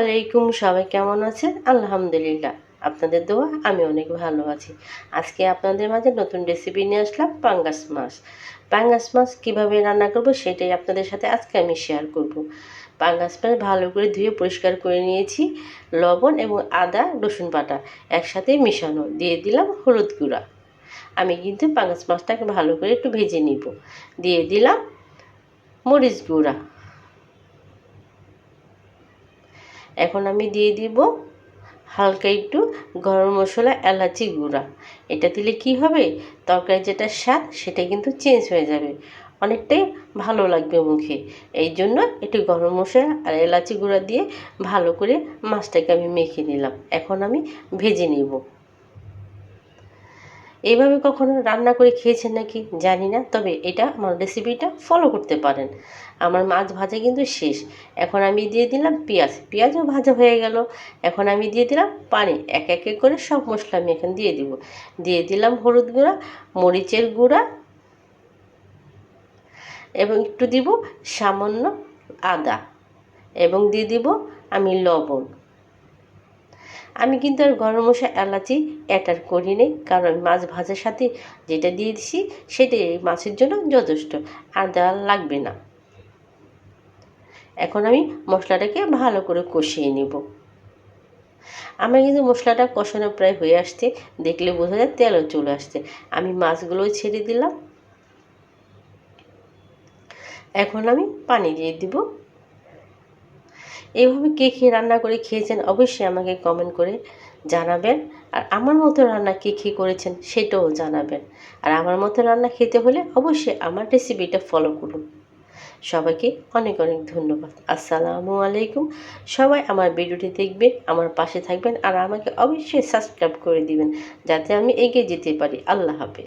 আলাইকুম, সবাই কেমন আছেন? আলহামদুলিল্লাহ, আপনাদের দোয়া আমি অনেক ভালো আছি। আজকে আপনাদের মাঝে নতুন রেসিপি নিয়ে আসলাম পাঙ্গাস মাছ। পাঙ্গাস মাছ কীভাবে রান্না করব সেটাই আপনাদের সাথে আজকে আমি শেয়ার করব। পাঙ্গাস মাছ ভালো করে ধুয়ে পরিষ্কার করে নিয়েছি। লবণ এবং আদা রসুন বাটা একসাথে মিশানো, দিয়ে দিলাম হলুদ গুঁড়া। আমি কিন্তু পাঙ্গাস মাছটাকে ভালো করে একটু ভেজে নিব। দিয়ে দিলাম মরিচ গুঁড়া। এখন আমি দিয়ে দিব হালকা একটু গরম মশলা, এলাচি গুঁড়া। এটা দিলে কি হবে, তরকারির যেটা স্বাদ সেটা কিন্তু চেঞ্জ হয়ে যাবে, অনেকটাই ভালো লাগবে মুখে। এই জন্য একটু গরম মশলা আর এলাচি গুঁড়া দিয়ে ভালো করে মাছটাকে আমি মেখে নিলাম। এখন আমি ভেজে নেব। এইভাবে কখনো রান্না করে খেয়েছেন নাকি জানি না, তবে এটা আমার রেসিপিটা ফলো করতে পারেন। আমার মাছ ভাজা কিন্তু শেষ। এখন আমি দিয়ে দিলাম পেঁয়াজও ভাজা হয়ে গেল। এখন আমি দিয়ে দিলাম পানি। এক এক করে সব মশলা আমি এখন দিয়ে দিব। দিয়ে দিলাম হলুদ গুঁড়া, মরিচের গুঁড়া এবং একটু দিব সামান্য আদা, এবং দিয়ে দিব আমি লবণ। আমি কিন্তু আর গরম মশলা, এলাচি অ্যাড করি নি, কারণ মাছ ভাজার সাথে যেটা দিয়ে দিছি সেটাই মাছের জন্য যথেষ্ট, আর দেওয়া লাগবে না। এখন আমি মশলাটাকে ভালো করে কষিয়ে নেব। আমার কিন্তু মশলাটা কষানো প্রায় হয়ে আসছে, দেখলে বোঝা যায় তেলও চলে আসছে। আমি মাছগুলো ছেড়ে দিলাম। এখন আমি পানি দিয়ে দিব। এইভাবে কে কে রান্না করে খেয়েছেন অবশ্যই আমাকে কমেন্ট করে জানাবেন। আর আমার মতো রান্না কে কে করেছেন সেটাও জানাবেন। আর আমার মতো রান্না খেতে হলে অবশ্যই আমার রেসিপিটা ফলো করুন। সবাইকে অনেক অনেক ধন্যবাদ। আসসালামু আলাইকুম। সবাই আমার ভিডিওটি দেখবেন, আমার পাশে থাকবেন, আর আমাকে অবশ্যই সাবস্ক্রাইব করে দিবেন, যাতে আমি এগিয়ে যেতে পারি। আল্লাহ হাফেজ।